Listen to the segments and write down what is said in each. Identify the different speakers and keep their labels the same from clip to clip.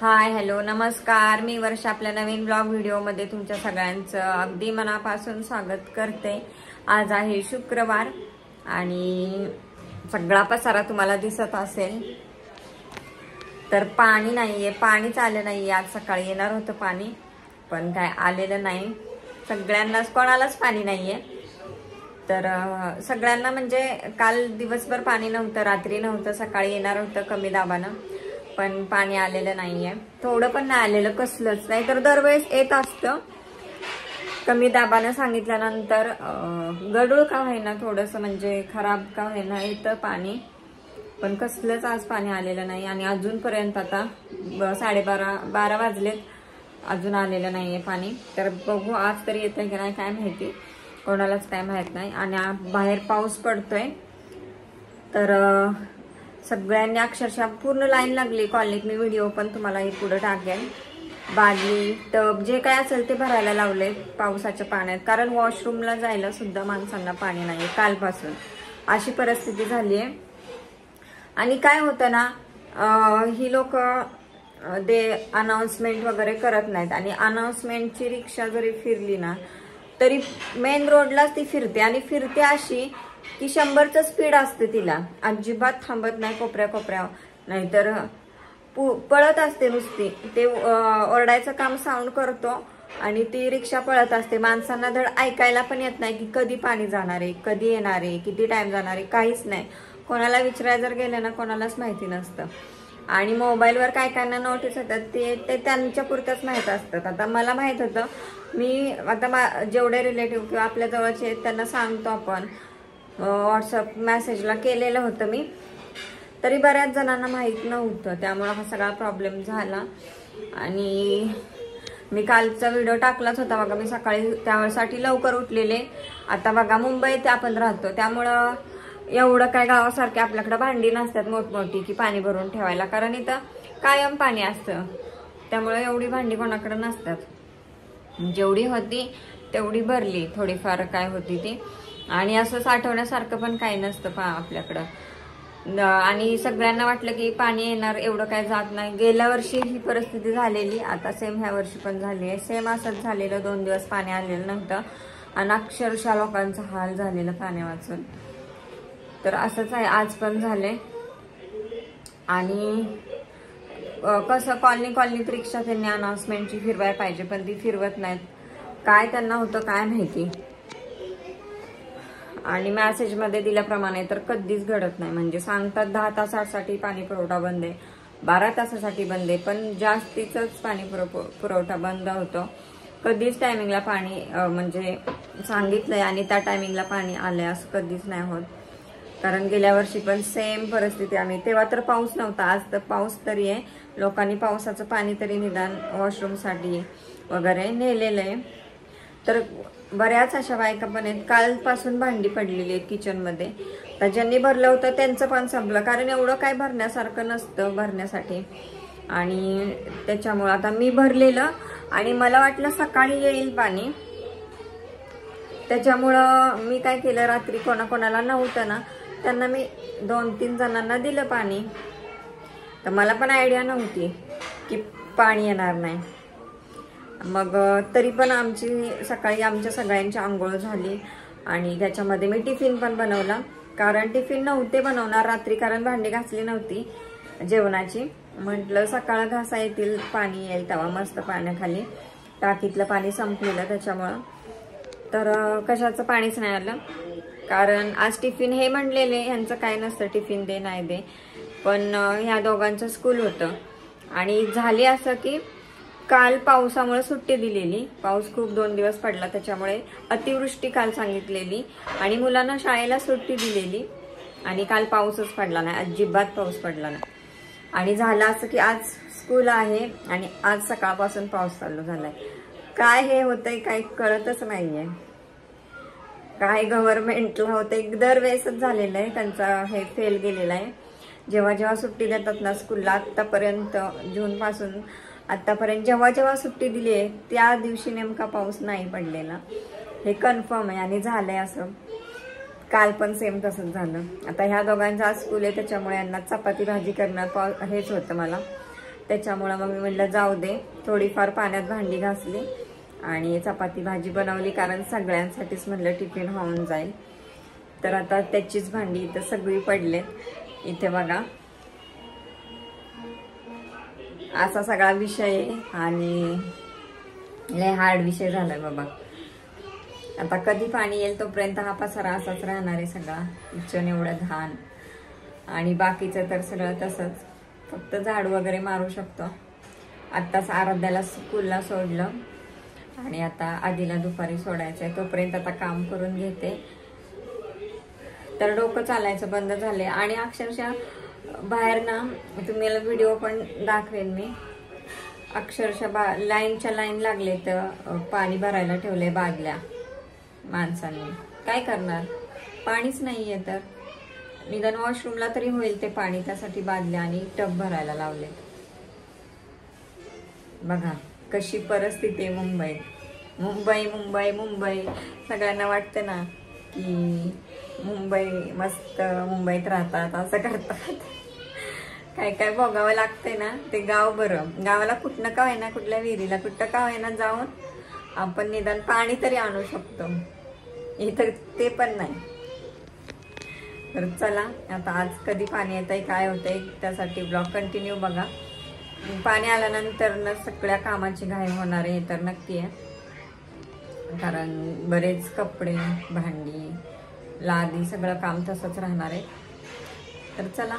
Speaker 1: Hi hello नमस्कार, मी वर्षा आपल्या नवीन blog व्हिडिओमध्ये तुमच्या सगळ्यांचं अगदी मनापासून स्वागत करते। आज आहे शुक्रवार आणि सगळा पसारा तुम्हाला दिसत असेल। तर पाणी नाहीये, पाणीच आलं नाहीये। आज सकाळी येणार होतं पाणी पण काय आलेलं नाही। सगळ्यांनाच कोणालाच पाणी नाहीये। तर सगळ्यांना म्हणजे काल दिवसभर पाणी नव्हतं, रात्री नव्हतं, सकाळी येणार होतं कमी दाबानं पण पाणी आलेलं नाहीये। थोडं पण नाही आलेलं, कसलंच नाही। तर दरवेळेस येत असतं कमी दाबानं सांगितल्यानंतर गडूळ का होईना, थोडंसं म्हणजे खराब का होईना येतं पाणी, पण कसलंच आज पाणी आलेलं नाही। आणि अजूनपर्यंत आता 12:30 वाजलेत, अजून आलेलं नाहीये पाणी। तर बघू आज तरी येतंय की नाही काय माहिती, कोणालाच काय माहित नाही। आणि बाहेर पाऊस पडतोय तर सगळ्यांनी अक्षरशः पूर्ण लाईन लागली कॉलनीत। मी व्हिडिओ पण तुम्हाला पुढे टाकेन। बादली टब जे काय असेल ते भरायला लावले पावसाच्या पाण्यात, कारण वॉशरूमला जायला सुद्धा माणसांना पाणी नाहीये कालपासून, अशी परिस्थिती झाली आहे। आणि काय होतं ना, ही लोक अनाउन्समेंट वगैरे करत नाहीत। आणि अनाउन्समेंटची रिक्षा जरी फिरली ना तरी मेन रोडलाच ती फिरते, आणि फिरते अशी की 100चं स्पीड असते तिला, अजिबात थांबत नाही कोपऱ्या कोपऱ्या, नाहीतर पळत असते नुसती। ते ओरडायचं काम साऊंड करतो आणि ती रिक्षा पळत असते। माणसांना धड ऐकायला पण येत नाही की कधी पाणी जाणार आहे, कधी येणार आहे, किती टाइम जाणार आहे, काहीच नाही। कोणाला विचारायला जर गेलं ना कोणालाच माहिती नसतं। आणि मोबाईलवर काय काय नोटीस येतात ते त्यांच्या पुरतच माहित असतात। आता मला माहित होतं, मी आता जेवढे रिलेटिव्ह किंवा आपल्या जवळचे आहेत त्यांना सांगतो आपण, व्हॉट्सअप मेसेजला केलेलं होतं मी, तरी बऱ्याच जणांना माहित नव्हतं, त्यामुळे हा सगळा प्रॉब्लेम झाला। आणि मी कालचा व्हिडिओ टाकलाच होता बघा, मी सकाळी त्यासाठी लवकर उठलेले। आता बघा मुंबईत आपण राहतो त्यामुळं एवढं काय गावासारखे आपल्याकडे भांडी नसतात मोठमोठी की पाणी भरून ठेवायला, कारण इथं कायम पाणी असतं, त्यामुळे एवढी भांडी कोणाकडे नसतात। जेवढी होती तेवढी भरली, थोडीफार काय होती ती, आणि असं साठवण्यासारखं पण काही नसतं आपल्याकडं। आणि सगळ्यांना वाटलं की पाणी येणार, एवढं काय जात नाही। गेल्या वर्षी ही परिस्थिती झालेली, आता सेम ह्या वर्षी पण झाली आहे। सेम असंच झालेलं, 2 दिवस पाणी आलेलं नव्हतं आणि अक्षरशः लोकांचा हाल झालेला पाणी वाचून। तर असंच आहे, आज पण झाले। आणि कसं कॉलनीत रिक्षा त्यांनी अनाउन्समेंटची फिरवायला पाहिजे पण ती फिरवत नाहीत, काय त्यांना होतं काय माहिती। आणि मेसेजमध्ये दिल्याप्रमाणे तर कधीच घडत नाही, म्हणजे सांगतात 10 तासासाठी पाणी पुरवठा बंद आहे, 12 तासासाठी बंद आहे, पण जास्तीच पाणी पुरवठा बंद होतो। कधीच टायमिंगला पाणी म्हणजे सांगितलंय आणि त्या टायमिंगला पाणी आलंय असं कधीच नाही होत। कारण गेल्या वर्षी पण सेम परिस्थिती, आम्ही तेव्हा तर पाऊस नव्हता, आज तर पाऊस तरी आहे। लोकांनी पावसाचं पाणी तरी निदान वॉशरूमसाठी वगैरे नेलेलं आहे। तर बऱ्याच अशा बायका पण आहेत, कालपासून भांडी पडलेली आहेत किचनमध्ये। तर ज्यांनी भरलं होतं त्यांचं पण संपलं, कारण एवढं काय भरण्यासारखं नसतं भरण्यासाठी। आणि त्याच्यामुळं आता मी भरलेलं आणि मला वाटलं सकाळी येईल पाणी, त्याच्यामुळं मी काय केलं, रात्री कोणाकोणाला नव्हतं ना त्यांना मी 2-3 जणांना दिलं पाणी। तर मला पण आयडिया नव्हती की पाणी येणार नाही, मग तरी पण सकाळी आमच्या सगळ्यांची आंघोळ झाली। आणि त्याच्यामध्ये मी टिफिन पण बनवला, कारण टिफिन नव्हते बनवणार रात्री, कारण भांडी घासली नव्हती जेवणाची। म्हटलं सकाळ घासा येतील, पाणी येईल तेव्हा मस्त पाण्याखाली, टाकीतलं पाणी संपलेलं त्याच्यामुळं। तर कशाचं पाणीच नाही आलं, कारण आज टिफिन हे म्हणलेले ह्यांचं काय नसतं, टिफिन दे नाही दे, पण ह्या दोघांचं स्कूल होतं। आणि झाले असं की काल पावसामुळे सुट्टी दिलेली, पाऊस खूप 2 दिवस पडला त्याच्यामुळे अतिवृष्टी काल सांगितलेली आणि मुलांना शाळेला सुट्टी दिलेली, आणि काल पाऊसच पडला नाही, अजिबात पाऊस पडला नाही। आणि झालं असं की आज स्कूल आहे आणि आज सकाळपासून पाऊस चालू झालाय। काय हे होतंय काय कळतच नाहीये, काय गव्हर्नमेंटला होतंय, दरवेळेसच झालेलं आहे त्यांचा, हे फेल गेलेला आहे। जेव्हा सुट्टी देतात ना स्कूलला, आतापर्यंत जून पासून आतापर्यंत जेव्हा सुट्टी दिली आहे त्या दिवशी नेमका पाऊस नाही पडलेला, हे कन्फर्म आहे। आणि झालंय असं, काल पण सेम तसंच झालं। आता ह्या दोघांचा आज स्कूल आहे त्याच्यामुळे यांना चपाती भाजी करणं हेच होतं मला, त्याच्यामुळं मग मी म्हटलं जाऊ दे, थोडीफार पाण्यात भांडी घासली आणि चपाती भाजी बनवली, कारण सगळ्यांसाठीच म्हटलं टिफिन होऊन जाईल. तर आता त्याचीच भांडी इथं सगळी पडलेत. इथे बघा असा सगळा विषय आहे आणि लय हार्ड विषय झालाय बाबा. आता कधी पाणी येईल तोपर्यंत हा पसारा असाच राहणार आहे सगळा. किचन एवढं घाण आणि बाकीचं तर सगळं तसंच, फक्त झाडू वगैरे मारू शकतो. आत्ताच आराध्याला स्कूलला सोडलं आणि आता आधीला दुपारी सोडायचं आहे, तोपर्यंत आता काम करून घेते. तर डोकं चालायचं बंद झाले आणि अक्षरशः बाहेर ना, तुम्हाला व्हिडिओ पण दाखवेन मी, अक्षरशः लाईनच्या लाईन लागले तर पाणी भरायला ठेवले बादल्या माणसांनी. काय करणार, पाणीच नाहीये. तर निदान वॉशरूमला तरी होईल ते पाणी, त्यासाठी बादल्या आणि टब भरायला लावले. बघा कशी परिस्थिती आहे मुंबईत. मुंबई मुंबई मुंबई सगळ्यांना वाटतं ना की मुंबई मस्त, मुंबईत राहतात, असं करतात. काय काय बघावं लागतंय ना. ते गाव बरं, गावाला कुठनं का होईना, कुठल्या विहिरीला कुठं का होईना जाऊन आपण निदान पाणी तरी आणू शकतो. इथं ते पण नाही. तर चला आता आज कधी पाणी येतंय काय होतंय त्यासाठी ब्लॉग कंटिन्यू बघा. पाणी आल्यानंतर ना सगळ्या कामाची घाई होणार आहे, तर नक्की आहे. कारण बरेच कपडे, भांडी, लादी सगळं काम तसंच राहणार आहे. तर चला.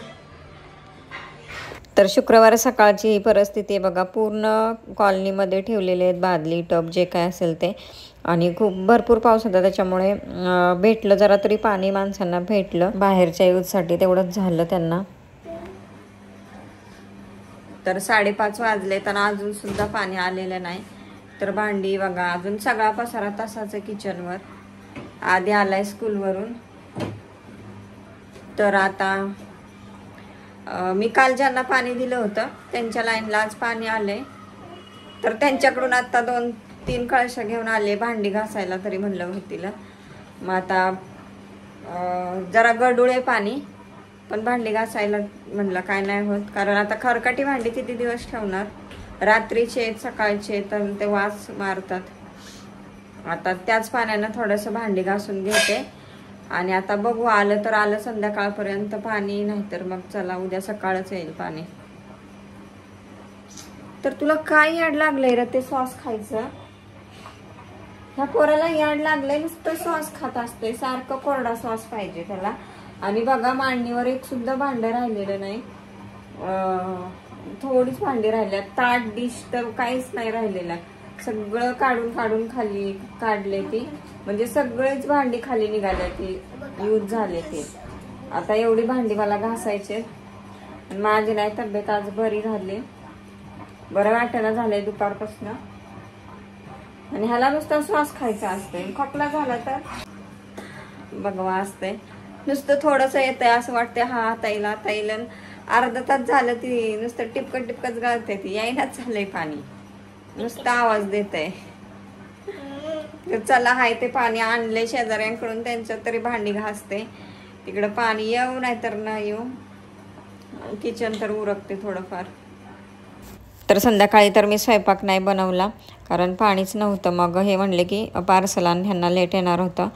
Speaker 1: तर शुक्रवार सकाळची ही परिस्थिती आहे बघा. पूर्ण कॉलनीमध्ये ठेवलेले आहेत बादली, टब, जे काय असेल ते. आणि खूप भरपूर पाऊस होता, त्याच्यामुळे भेटलं जरा तरी पाणी माणसांना भेटलं. बाहेरच्या यूजसाठी तेवढंच झालं त्यांना. तर 5:30 वाजले तर अजून सुद्धा पाणी आलेलं नाही. तर भांडी बघा, अजून सगळा पसारा तसाच किचनवर. आधी आलाय स्कूलवरून. तर आता मी काल ज्यांना पाणी दिलं होतं त्यांच्या लाईनला आज पाणी आलंय. तर त्यांच्याकडून आता 2-3 कळशा घेऊन आले भांडी घासायला, तरी म्हणलं होतील. मग आता जरा गडूळे पाणी, पण भांडी घासायला म्हणलं काय नाही होत, कारण आता खरकटी भांडी किती दिवस ठेवणार. रात्रीचे सकाळचे तर ते वास मारतात. आता त्याच पाण्यानं थोडंसं भांडी घासून घेते आणि आता बघू, आलं तर आलं संध्याकाळपर्यंत पाणी, नाहीतर मग चला उद्या सकाळच येईल पाणी. तर तुला काय याड लागलंय रे ते सॉस खायचं? ह्या पोराला याड लागलंय, नुसतं सॉस खात असते, सारखं कोरडा सॉस पाहिजे त्याला. आणि बघा मांडणीवर एक सुद्धा भांडं राहिलेलं नाही, थोडीच भांडी राहिल्यात. ताट, डिश तर काहीच नाही राहिलेलं, सगळं काढून काढून खाली काढले ती. म्हणजे सगळेच भांडी खाली निघाले, ती यूज झाले ते. आता एवढी भांडी मला घासायचे. माझी नाही तब्येत आज बरी झाली, बरं वाटेना झालंय दुपारपासून. आणि ह्याला नुसता श्वास खायचा असतंय, खोकला झाला तर बघवा असतंय. नुसतं थोडंसं येतंय असं वाटतंय हा आता येईल. अर्धा तास झालं ती नुसतं टिपकत टिपकत गळते, ती यायनाच झालंय पाणी, नुसतं आवाज देत आहे. चला हाय ते पाणी आणले शेजाऱ्यांकडून, त्यांच्यात तरी भांडी घासते. तिकडं पाणी येऊ नाही तर न येऊ, किचन तर उरकते थोडंफार. तर संध्याकाळी तर मी स्वयंपाक नाही बनवला, कारण पाणीच नव्हतं. मग हे म्हणले की पार्सल आण, ह्यांना लेट येणार होतं.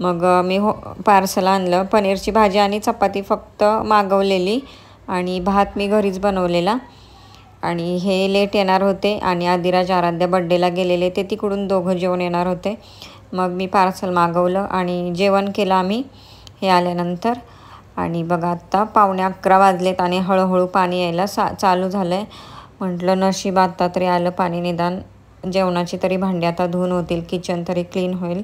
Speaker 1: मग मी पार्सल आणलं. पनीरची भाजी आणि चपाती फक्त मागवलेली आणि भात मी घरीच बनवलेला. आणि हे लेट येणार होते आणि आदिराज आराध्या बड्डेला गेलेले, ते तिकडून दोघं जेवण येणार होते. मग मी पार्सल मागवलं आणि जेवण केलं आम्ही हे आल्यानंतर. आणि बघा आत्ता 11:15 वाजलेत आणि हळूहळू पाणी यायला चालू झालं आहे. म्हटलं नशीब आता तरी आलं पाणी, निदान जेवणाची तरी भांडी आता धुवून होतील, किचन तरी क्लीन होईल.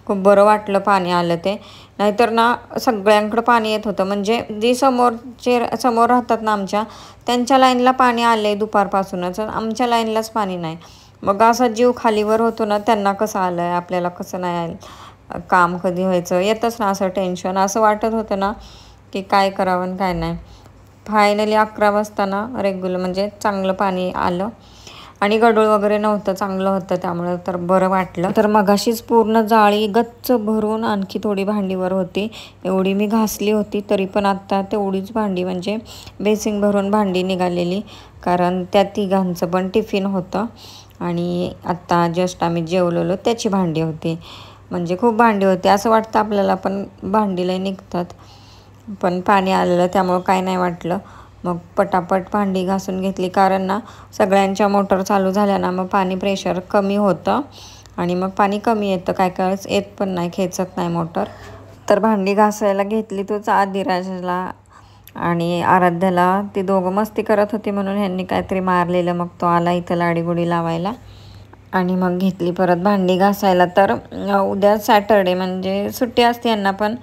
Speaker 1: खूप बरं वाटलं पाणी आलं ते. नाहीतर ना सगळ्यांकडं पाणी येत होतं. म्हणजे जे समोर राहतात ना आमच्या, त्यांच्या लाईनला पाणी आलं आहे दुपारपासूनच, आमच्या लाईनलाच पाणी नाही. मग असा जीव खालीवर होतो ना, त्यांना कसं आलं आहे, आपल्याला कसं नाही आलं, काम कधी व्हायचं, येतच ना असं टेन्शन. असं वाटत होतं ना की काय करावं काय नाही. फायनली 11 वाजता ना रेग्युलर म्हणजे चांगलं पाणी आलं आणि गडूळ वगैरे नव्हतं, चांगलं होतं, त्यामुळे तर बरं वाटलं. तर मगाशीच पूर्ण जाळी गच्च भरून आणखी थोडी भांडीवर होती, एवढी मी घासली होती. तरी पण आत्ता तेवढीच भांडी, म्हणजे बेसिंग भरून भांडी निघालेली. कारण त्या तिघांचं पण टिफिन होतं आणि आत्ता जस्ट आम्ही जेवलेलो त्याची भांडी होती. म्हणजे खूप भांडी होती. असं वाटतं आपल्याला पण भांडीला निघतात, पण पाणी आलेलं त्यामुळं काय नाही वाटलं. मग पटापट भांडी घासून घेतली, कारण ना सगळ्यांच्या मोटर चालू झाल्या ना मग पाणी प्रेशर कमी होतं आणि मग पाणी कमी येतं, काय काय येत पण नाही, खेचत नाही मोटर. तर भांडी घासायला घेतली तोच आदिराजला आणि आराध्याला. ती दोघं मस्ती करत होती म्हणून ह्यांनी काहीतरी मारलेलं, मग तो आला इथं लाडीगुडी लावायला आणि मग घेतली परत भांडी घासायला. तर उद्या सॅटरडे म्हणजे सुट्टी असते यांना, पण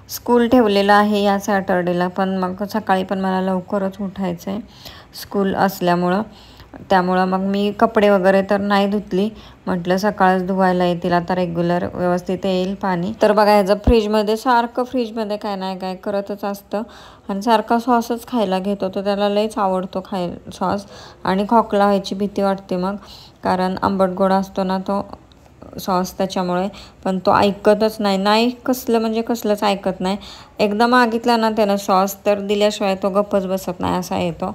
Speaker 1: स्कूल ठेवलेलं आहे या सॅटरडेला. पण मग सकाळी पण मला लवकरच उठायचं आहे स्कूल असल्यामुळं. त्यामुळं मग मी कपडे वगैरे तर नाही धुतली, म्हटलं सकाळच धुवायला येतील आता, रेग्युलर व्यवस्थित येईल पाणी. तर बघा ह्याचं फ्रीजमध्ये काय नाही काय करतच असतं आणि सारखा सॉसच खायला घेतो. तो त्याला लयच आवडतो सॉस आणि खोकला व्हायची भीती वाटते मग, कारण आंबट गोड असतो ना तो सॉस त्याच्यामुळे. पण तो ऐकतच नाही कसलंच ऐकत नाही. एकदा मागितला ना त्यानं सॉस तर दिल्याशिवाय तो गप्पच बसत नाही असा येतो.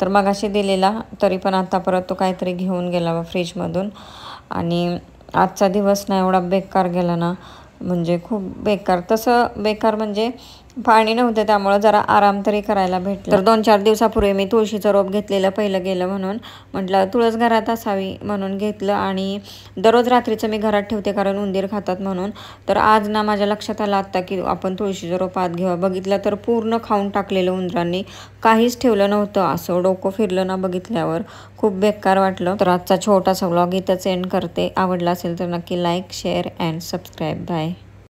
Speaker 1: तर मगाशी दिलेला तरी पण आता परत तो काहीतरी घेऊन गेला फ्रीजमधून. आणि आजचा दिवस ना एवढा बेकार गेला ना, म्हणजे खूप बेकार. तसं बेकार म्हणजे पाणी नव्हतं त्यामुळं जरा आराम तरी करायला भेटला. तर 2-4 दिवसापूर्वी मी तुळशीचं रोप घेतलेलं, पहिलं गेलं म्हणून म्हटलं तुळस घरात असावी म्हणून घेतलं आणि दररोज रात्रीचं मी घरात ठेवते कारण उंदीर खातात म्हणून. तर आज ना माझ्या लक्षात आलं आत्ता की आपण तुळशीचं रोप आत घेऊया. बघितलं तर पूर्ण खाऊन टाकलेलं उंदरांनी, काहीच ठेवलं नव्हतं. असं डोकं फिरलं ना बघितल्यावर, खूप बेकार वाटलं. तर आजचा छोटासा व्लॉग इथंच एंड करते. आवडला असेल तर नक्की like, share and subscribe. Bye.